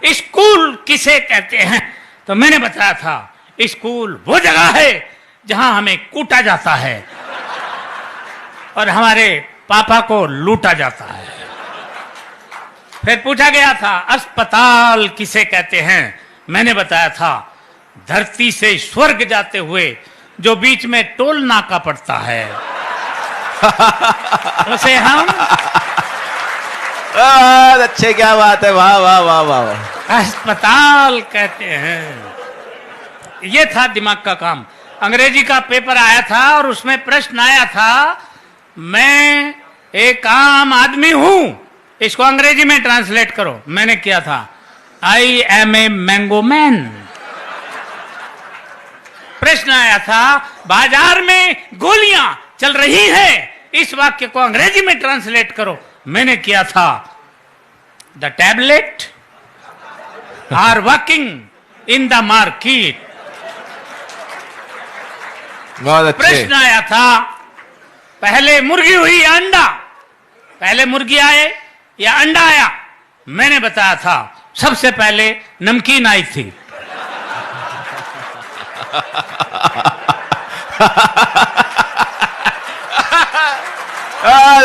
School किसे कहते हैं? तो मैंने बताया था स्कूल वो जगह है जहां हमें कूटा जाता है और हमारे पापा को लूटा जाता है। फिर पूछा गया था अस्पताल किसे कहते हैं? मैंने बताया था धरती से स्वर्ग जाते हुए जो बीच में टोल नाका पड़ता है उसे हम अच्छे, क्या बात है, वाह वाह वाह वाह, अस्पताल कहते हैं। ये था दिमाग का काम। अंग्रेजी का पेपर आया था और उसमें प्रश्न आया था मैं एक आम आदमी हूं, इसको अंग्रेजी में ट्रांसलेट करो। मैंने किया था I am a mango man. प्रश्न आया था बाजार में गोलियां चल रही हैं, इस वाक्य को अंग्रेजी में ट्रांसलेट करो। मैंने किया था the tablet are walking in the market. बहुत अच्छे। प्रश्न आया था पहले मुर्गी हुई या अंडा? पहले मुर्गी आए या अंडा आया? मैंने बताया था सबसे पहले नमकीन आई थी।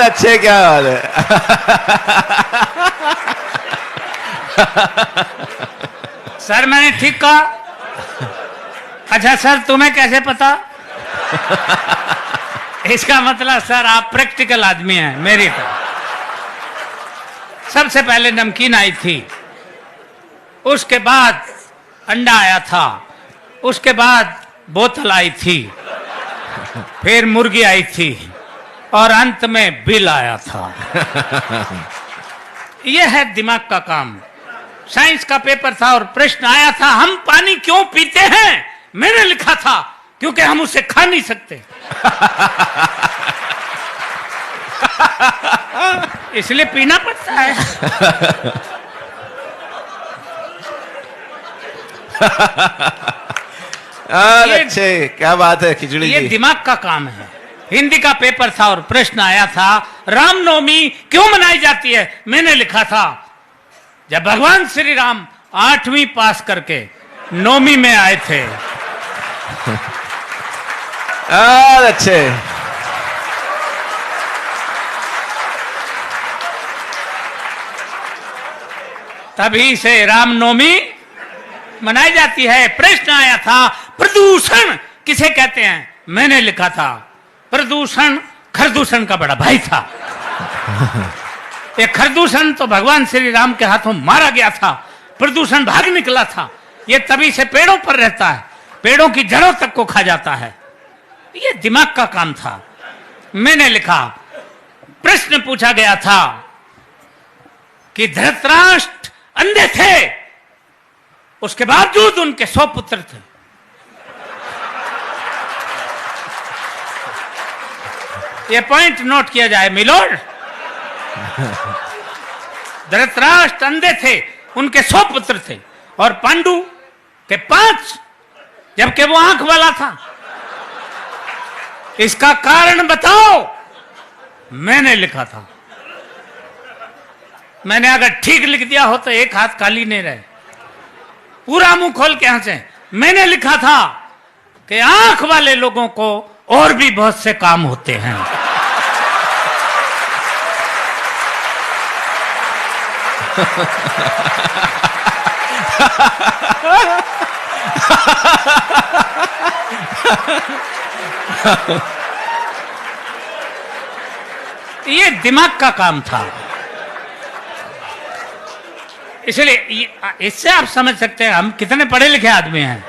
अच्छे, क्या बात है। सर मैंने ठीक कहा? अच्छा सर तुम्हें कैसे पता? इसका मतलब सर आप प्रैक्टिकल आदमी हैं मेरी तरह। सबसे पहले नमकीन आई थी, उसके बाद अंडा आया था, उसके बाद बोतल आई थी, फिर मुर्गी आई थी और अंत में बिल आया था। यह है दिमाग का काम। साइंस का पेपर था और प्रश्न आया था हम पानी क्यों पीते हैं? मैंने लिखा था क्योंकि हम उसे खा नहीं सकते इसलिए पीना पड़ता है। अच्छे, क्या बात है खिचड़ी ये जी। दिमाग का काम है। हिंदी का पेपर था और प्रश्न आया था रामनवमी क्यों मनाई जाती है? मैंने लिखा था जब भगवान श्री राम 8वीं पास करके 9वीं में आए थे। अच्छे, तभी से रामनवमी मनाई जाती है। प्रश्न आया था प्रदूषण किसे कहते हैं? मैंने लिखा था प्रदूषण खरदूषण का बड़ा भाई था। ये खरदूषण तो भगवान श्री राम के हाथों मारा गया था, प्रदूषण भाग निकला था। ये तभी से पेड़ों पर रहता है, पेड़ों की जड़ों तक को खा जाता है। ये दिमाग का काम था। मैंने लिखा प्रश्न पूछा गया था कि धृतराष्ट्र अंधे थे, उसके बावजूद उनके 100 पुत्र थे। ये पॉइंट नोट किया जाए मिलोड। धृतराष्ट्र अंधे थे, उनके 100 पुत्र थे और पांडु के 5, जबकि वो आंख वाला था। इसका कारण बताओ। मैंने लिखा था। मैंने अगर ठीक लिख दिया हो तो एक हाथ खाली नहीं रहे, पूरा मुंह खोल के हंसे। मैंने लिखा था कि आंख वाले लोगों को और भी बहुत से काम होते हैं। ये दिमाग का काम था। इसलिए इससे आप समझ सकते हैं हम कितने पढ़े लिखे आदमी हैं।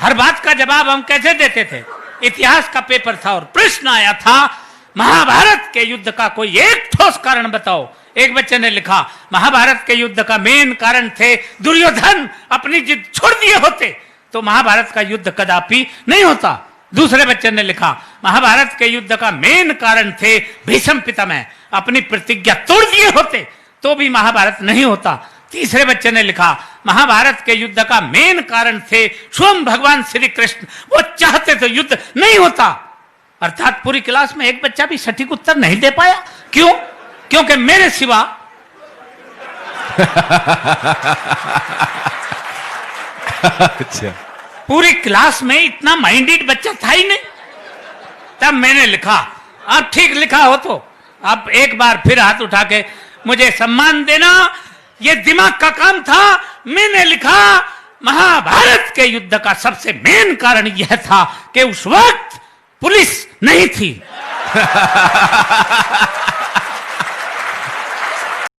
हर बात का जवाब हम कैसे देते थे। इतिहास का पेपर था और प्रश्न आया था महाभारत के युद्ध का कोई एक ठोस कारण बताओ। एक बच्चे ने लिखा महाभारत के युद्ध का मेन कारण थे दुर्योधन अपनी जिद छोड़ दिए होते तो महाभारत का युद्ध कदापि नहीं होता। दूसरे बच्चे ने लिखा महाभारत के युद्ध का मेन कारण थे भीष्म पितामह अपनी प्रतिज्ञा तोड़ दिए होते तो भी महाभारत नहीं होता। तीसरे बच्चे ने लिखा महाभारत के युद्ध का मेन कारण थे स्वयं भगवान श्री कृष्ण, वो चाहते तो युद्ध नहीं होता। अर्थात पूरी क्लास में एक बच्चा भी सटीक उत्तर नहीं दे पाया। क्यों? क्योंकि मेरे सिवा अच्छा। पूरी क्लास में इतना माइंडेड बच्चा था ही नहीं। तब मैंने लिखा, आप ठीक लिखा हो तो आप एक बार फिर हाथ उठा के मुझे सम्मान देना, ये दिमाग का काम था। मैंने लिखा, महाभारत के युद्ध का सबसे मेन कारण यह था कि उस वक्त पुलिस नहीं थी।